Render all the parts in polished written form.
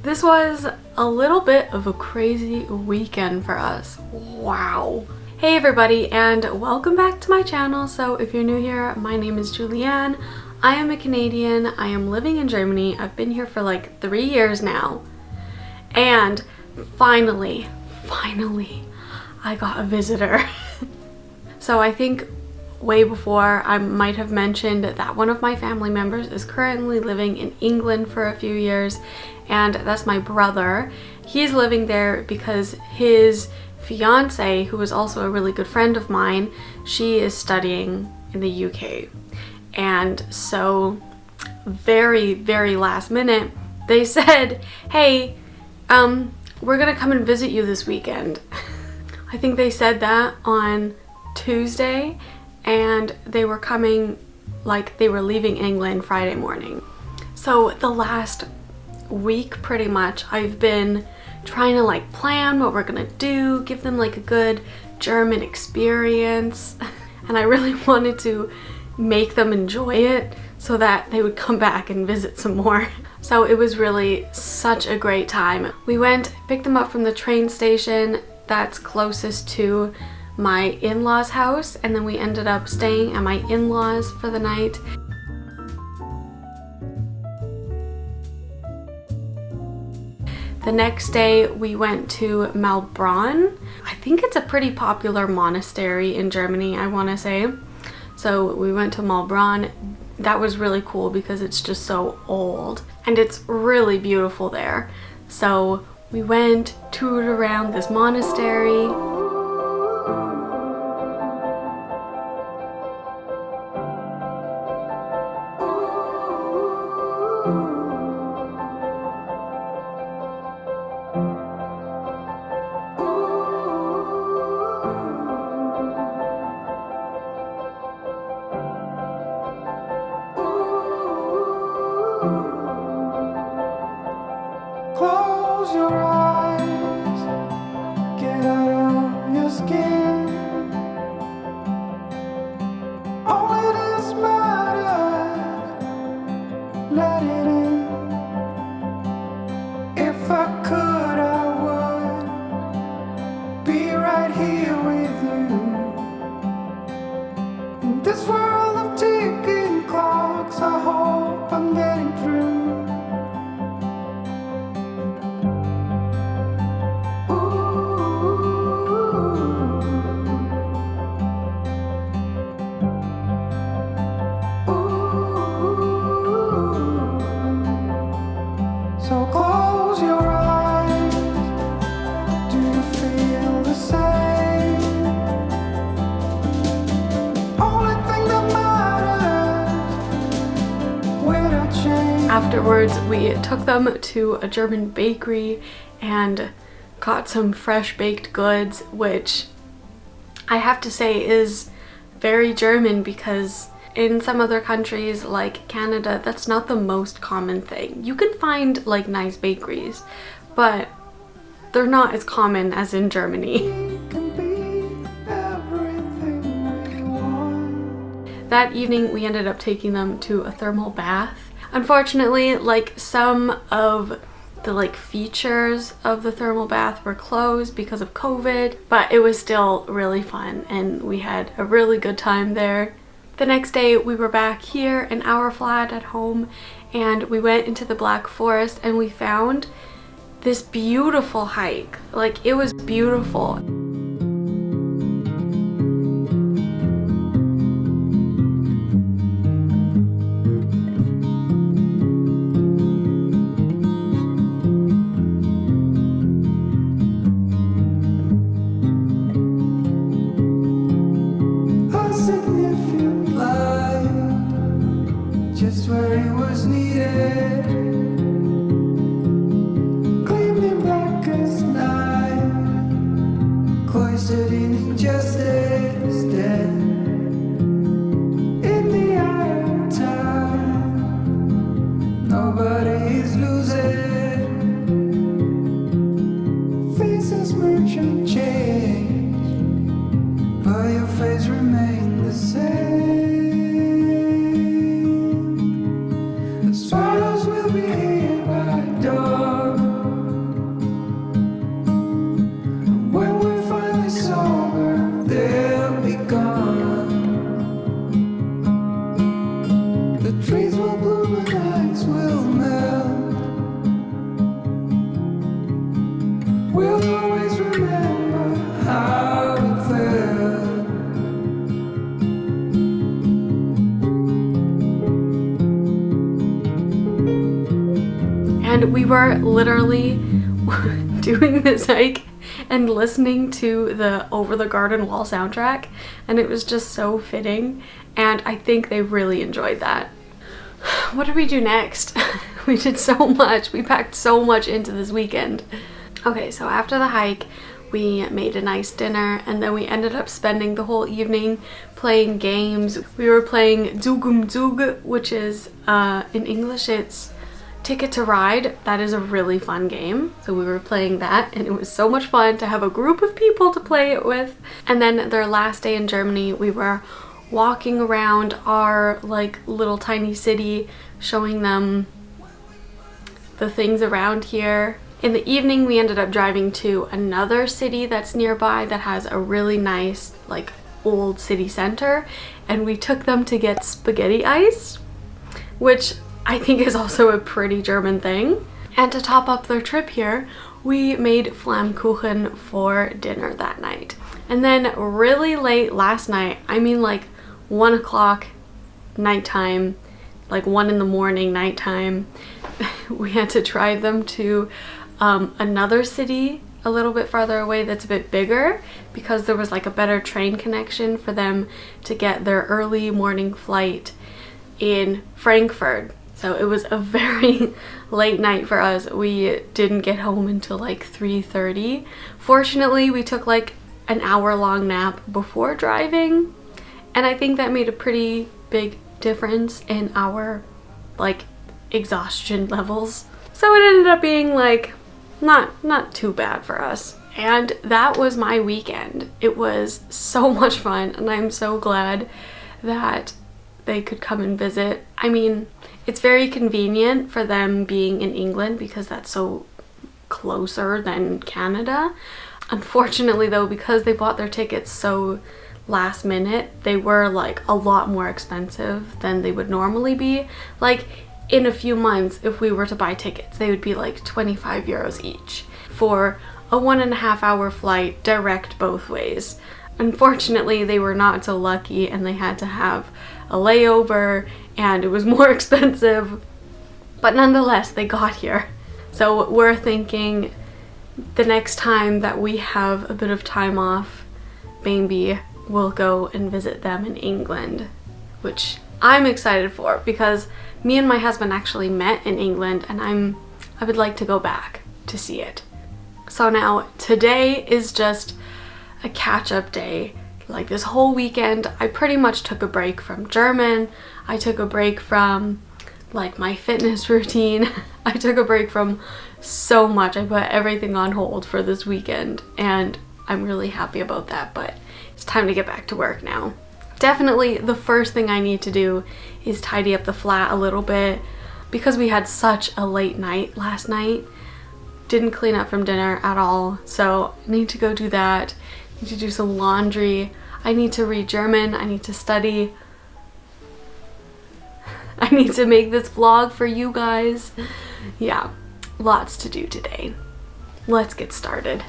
This was a little bit of a crazy weekend for us. Wow. Hey everybody, and welcome back to my channel. So if you're new here, my name is Julianne. I am a Canadian. I am living in Germany. I've been here for like 3 years now. And finally, I got a visitor. So I think way before I might have mentioned that one of my family members is currently living in England for a few years, and that's my brother. He's living there because his fiance, who is also a really good friend of mine, she is studying in the UK. And so very last minute they said, hey, we're gonna come and visit you this weekend. I think they said that on Tuesday, and they were coming, like they were leaving England Friday morning. So the last week pretty much I've been trying to like plan what we're gonna do, give them like a good German experience, and I really wanted to make them enjoy it so that they would come back and visit some more. So it was really such a great time. We went, picked them up from the train station that's closest to my in-laws' house, and then we ended up staying at my in-laws for the night. The next day we went to Maulbronn. I think it's a pretty popular monastery in Germany, I want to say. So we went to Maulbronn. That was really cool because it's just so old and it's really beautiful there. So we went, toured around this monastery. Close your eyes, get out of your skin. Only this matters, let it in. If I could, I would be right here with you. In this world of ticking clocks, I hope I'm getting through. So close your eyes, do you feel the same? Only thing that matters, without change. Afterwards, we took them to a German bakery and got some fresh baked goods, which I have to say is very German because in some other countries like Canada, that's not the most common thing. You can find like nice bakeries, but they're not as common as in Germany. That evening we ended up taking them to a thermal bath. Unfortunately, like some of the like features of the thermal bath were closed because of COVID, but it was still really fun and we had a really good time there. The next day we were back here in our flat at home, and we went into the Black Forest and we found this beautiful hike. Like, it was beautiful. Just where it was needed, gleaming black as night, cloistered in injustice, dead in the eye of time. Nobody is losing, faces merge and change, but your face remains the same. Swallows will be here by dawn. And we were literally doing this hike and listening to the Over the Garden Wall soundtrack, and it was just so fitting, and I think they really enjoyed that. What did we do next? We did so much. We packed so much into this weekend. Okay, so after the hike, we made a nice dinner, and then we ended up spending the whole evening playing games. We were playing Zugum Zug, which is, in English it's Ticket to Ride. That is a really fun game. So we were playing that, and it was so much fun to have a group of people to play it with. And then their last day in Germany, we were walking around our like little tiny city, showing them the things around here. In the evening, we ended up driving to another city that's nearby that has a really nice like old city center, and we took them to get spaghetti ice, which I think is also a pretty German thing. And to top up their trip here, we made Flammkuchen for dinner that night. And then really late last night, I mean like 1 o'clock nighttime, like 1 in the morning nighttime, we had to drive them to another city a little bit farther away that's a bit bigger, because there was like a better train connection for them to get their early morning flight in Frankfurt. So it was a very late night for us. We didn't get home until like 3:30. Fortunately, we took like an hour-long nap before driving, and I think that made a pretty big difference in our like exhaustion levels. So it ended up being like not too bad for us. And that was my weekend. It was so much fun, and I'm so glad that they could come and visit. I mean, it's very convenient for them being in England because that's so closer than Canada. Unfortunately though, because they bought their tickets so last minute, they were like a lot more expensive than they would normally be. Like in a few months, if we were to buy tickets, they would be like 25 euros each for a 1.5 hour flight direct both ways. Unfortunately, they were not so lucky, and they had to have a layover, and it was more expensive, but nonetheless they got here. So we're thinking the next time that we have a bit of time off, maybe we'll go and visit them in England, which I'm excited for, because me and my husband actually met in England, and I would like to go back to see it. So now today is just a catch-up day. Like this whole weekend, I pretty much took a break from German. I took a break from like my fitness routine. I took a break from so much. I put everything on hold for this weekend, and I'm really happy about that, but it's time to get back to work now. Definitely the first thing I need to do is tidy up the flat a little bit, because we had such a late night last night. Didn't clean up from dinner at all, so I need to go do that. I need to do some laundry. I need to read German. I need to study. I need to make this vlog for you guys. Yeah, lots to do today. Let's get started.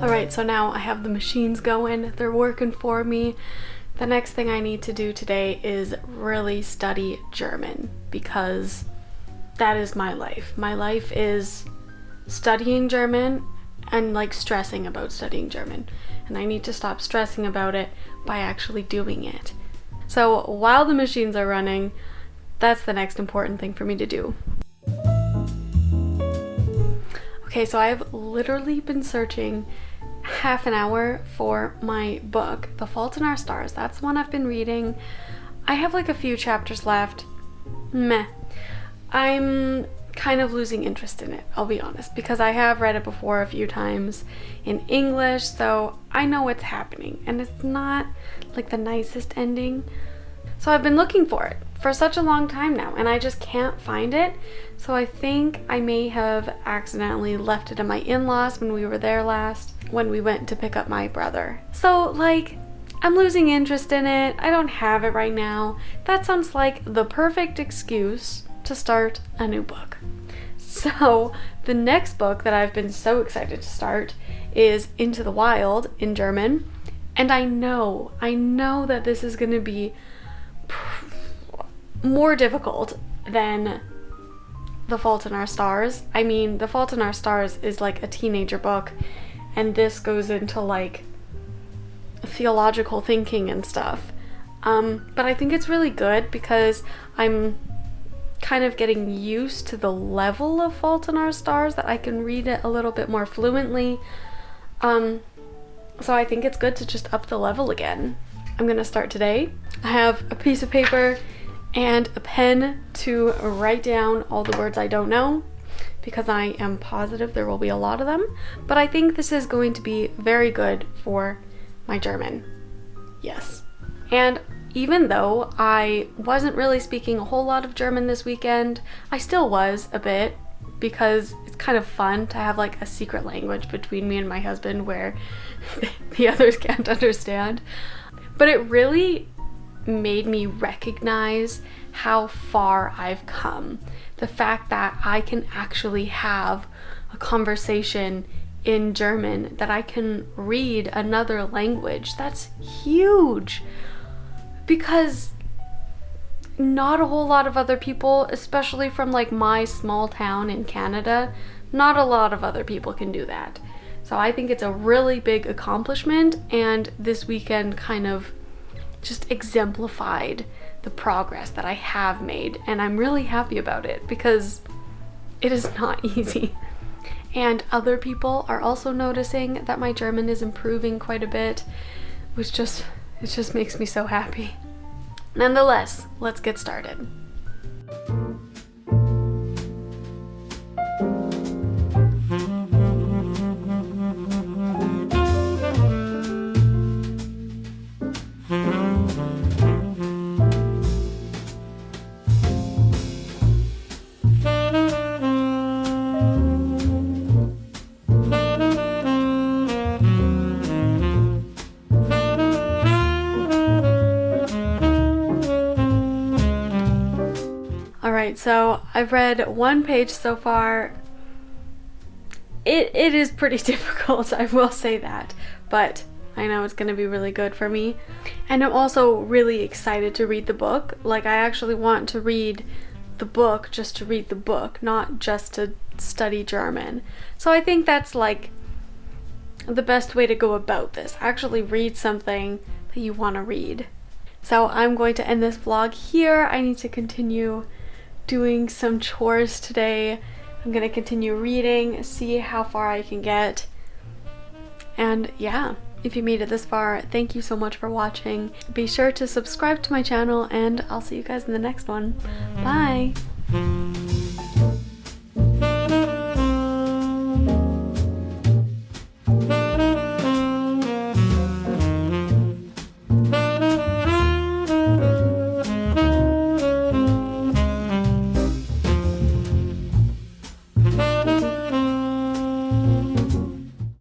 Alright, so now I have the machines going. They're working for me. The next thing I need to do today is really study German, because that is my life. My life is studying German and like stressing about studying German. And I need to stop stressing about it by actually doing it. So while the machines are running, that's the next important thing for me to do. Okay, so I've literally been searching half an hour for my book, The Fault in Our Stars. That's one I've been reading. I have like a few chapters left. Meh. I'm kind of losing interest in it, I'll be honest, because I have read it before a few times in English, so I know what's happening, and it's not like the nicest ending. So I've been looking for it for such a long time now, and I just can't find it. So I think I may have accidentally left it at my in-laws when we were there last, when we went to pick up my brother. So like, I'm losing interest in it. I don't have it right now. That sounds like the perfect excuse to start a new book. So the next book that I've been so excited to start is Into the Wild in German. And I know that this is going to be more difficult than The Fault in Our Stars. I mean, The Fault in Our Stars is like a teenager book, and this goes into like theological thinking and stuff. But I think it's really good because I'm kind of getting used to the level of Fault in Our Stars, that I can read it a little bit more fluently. So I think it's good to just up the level again. I'm gonna start today. I have a piece of paper and a pen to write down all the words I don't know, because I am positive there will be a lot of them. But I think this is going to be very good for my German. Yes. And even though I wasn't really speaking a whole lot of German this weekend, I still was a bit, because it's kind of fun to have like a secret language between me and my husband where the others can't understand. But it really made me recognize how far I've come. The fact that I can actually have a conversation in German, that I can read another language, that's huge. Because not a whole lot of other people, especially from like my small town in Canada, not a lot of other people can do that. So I think it's a really big accomplishment, and this weekend kind of just exemplified the progress that I have made, and I'm really happy about it because it is not easy. And other people are also noticing that my German is improving quite a bit, which it just makes me so happy. Nonetheless, let's get started. Alright, so I've read one page so far. It is pretty difficult, I will say that, but I know it's going to be really good for me. And I'm also really excited to read the book. Like, I actually want to read the book just to read the book, not just to study German. So I think that's like the best way to go about this. Actually read something that you want to read. So I'm going to end this vlog here. I need to continue doing some chores today. I'm gonna continue reading, see how far I can get. And yeah, if you made it this far, thank you so much for watching. Be sure to subscribe to my channel, and I'll see you guys in the next one. Bye!